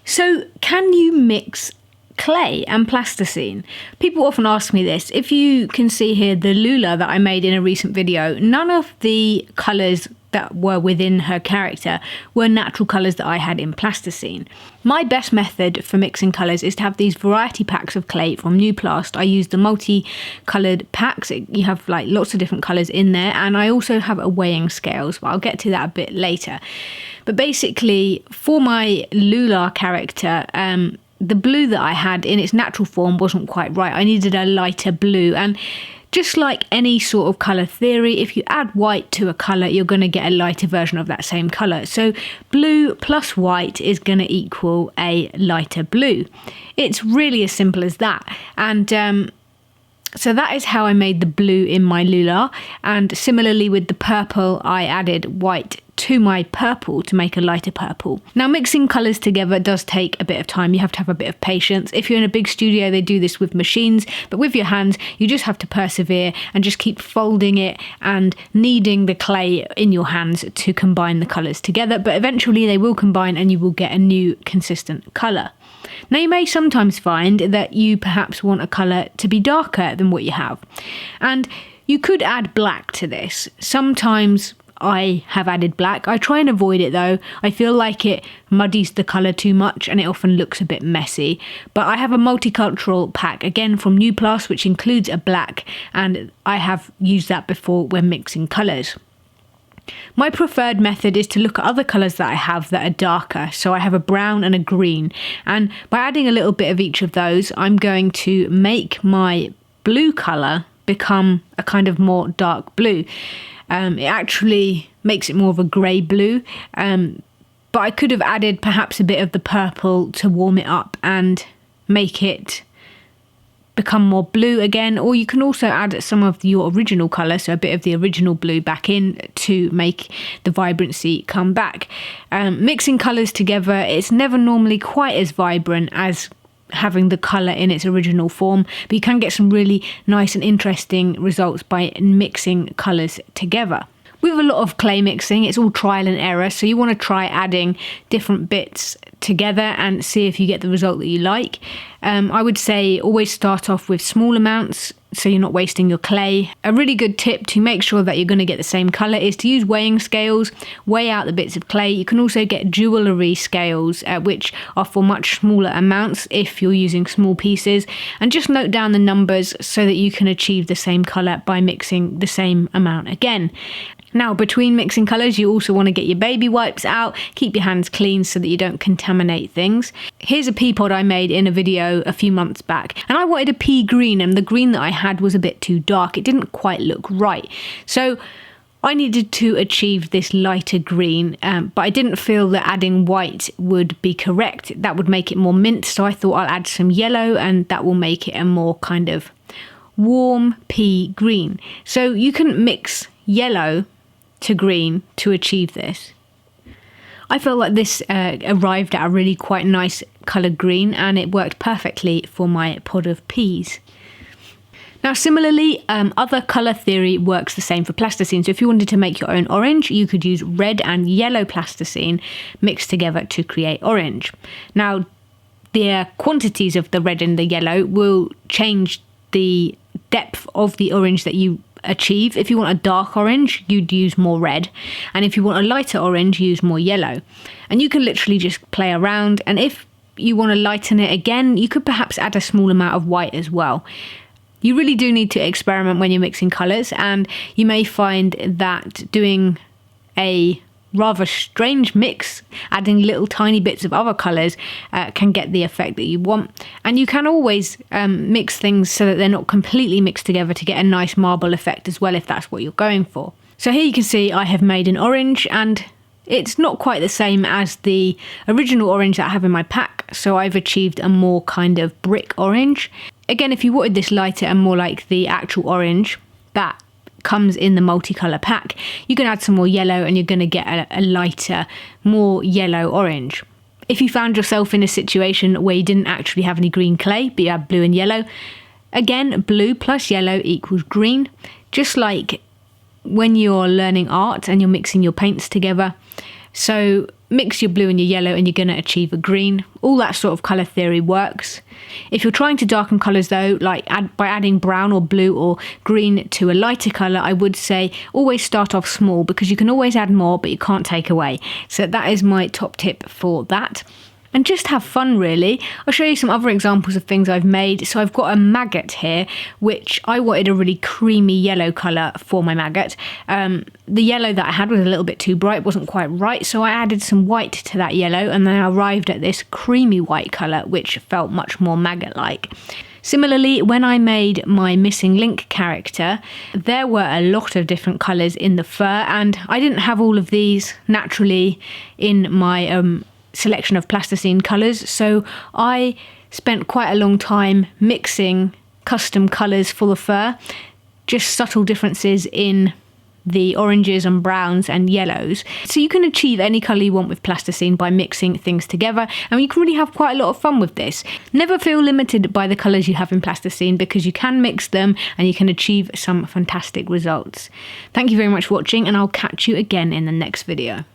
So can you mix clay and plasticine? People often ask me this. If you can see here the Lula that I made in a recent video, none of the colours that were within her character were natural colours that I had in plasticine. My best method for mixing colours is to have these variety packs of clay from Nuplast. I use the multi-coloured packs. You have like lots of different colours in there, and I also have a weighing scales, but I'll get to that a bit later. But basically, for my Lula character, the blue that I had in its natural form wasn't quite right. I needed a lighter blue, and just like any sort of colour theory, if you add white to a colour, you're going to get a lighter version of that same colour. So blue plus white is going to equal a lighter blue. It's really as simple as that. And so that is how I made the blue in my Lula. And similarly with the purple, I added white to my purple to make a lighter purple. Now, mixing colours together does take a bit of time. You have to have a bit of patience. If you're in a big studio, they do this with machines, but with your hands, you just have to persevere and just keep folding it and kneading the clay in your hands to combine the colours together. But eventually they will combine and you will get a new consistent colour. Now, you may sometimes find that you perhaps want a colour to be darker than what you have. And you could add black to this. Sometimes I have added black. I try and avoid it though. I feel like it muddies the colour too much and it often looks a bit messy. But I have a multicultural pack, again from Nuplast, which includes a black, and I have used that before when mixing colours. My preferred method is to look at other colours that I have that are darker. So I have a brown and a green, and by adding a little bit of each of those, I'm going to make my blue colour become a kind of more dark blue. It actually makes it more of a grey blue, but I could have added perhaps a bit of the purple to warm it up and make it become more blue again, or you can also add some of your original colour, so a bit of the original blue back in to make the vibrancy come back. Mixing colours together, it's never normally quite as vibrant as having the colour in its original form, but you can get some really nice and interesting results by mixing colours together. With a lot of clay mixing, it's all trial and error, so you want to try adding different bits together and see if you get the result that you like. I would say always start off with small amounts so you're not wasting your clay. A really good tip to make sure that you're going to get the same colour is to use weighing scales, weigh out the bits of clay. You can also get jewellery scales, which are for much smaller amounts if you're using small pieces, and just note down the numbers so that you can achieve the same colour by mixing the same amount again. Now, between mixing colours, you also want to get your baby wipes out, keep your hands clean so that you don't contaminate things. Here's a pea pod I made in a video a few months back, and I wanted a pea green, and the green that I had was a bit too dark. It didn't quite look right. So I needed to achieve this lighter green, but I didn't feel that adding white would be correct. That would make it more mint, so I thought I'll add some yellow and that will make it a more kind of warm pea green. So you can mix yellow to green to achieve this. I felt like this arrived at a really quite nice coloured green, and it worked perfectly for my pod of peas. Now, similarly, other colour theory works the same for plasticine. So if you wanted to make your own orange, you could use red and yellow plasticine mixed together to create orange. Now, the quantities of the red and the yellow will change the depth of the orange that you achieve. If you want a dark orange, you'd use more red, and if you want a lighter orange, use more yellow. And you can literally just play around, and if you want to lighten it again, you could perhaps add a small amount of white as well. You really do need to experiment when you're mixing colours, and you may find that doing a rather strange mix, adding little tiny bits of other colours, can get the effect that you want. And you can always mix things so that they're not completely mixed together to get a nice marble effect as well, if that's what you're going for. So here you can see I have made an orange, and it's not quite the same as the original orange that I have in my pack, so I've achieved a more kind of brick orange. Again, if you wanted this lighter and more like the actual orange that comes in the multicolour pack, you can add some more yellow and you're going to get a lighter, more yellow orange. If you found yourself in a situation where you didn't actually have any green clay, but you had blue and yellow, again, blue plus yellow equals green. Just like when you're learning art and you're mixing your paints together. So mix your blue and your yellow and you're going to achieve a green. All that sort of colour theory works. If you're trying to darken colours though, like by adding brown or blue or green to a lighter colour, I would say always start off small, because you can always add more but you can't take away. So that is my top tip for that. And just have fun, really. I'll show you some other examples of things I've made. So I've got a maggot here, which I wanted a really creamy yellow colour for my maggot. The yellow that I had was a little bit too bright, wasn't quite right, so I added some white to that yellow, and then I arrived at this creamy white colour, which felt much more maggot-like. Similarly, when I made my missing link character, there were a lot of different colours in the fur, and I didn't have all of these naturally in my selection of plasticine colours, so I spent quite a long time mixing custom colours for the fur, just subtle differences in the oranges and browns and yellows. So you can achieve any colour you want with plasticine by mixing things together, and you can really have quite a lot of fun with this. Never feel limited by the colours you have in plasticine, because you can mix them and you can achieve some fantastic results. Thank you very much for watching, and I'll catch you again in the next video.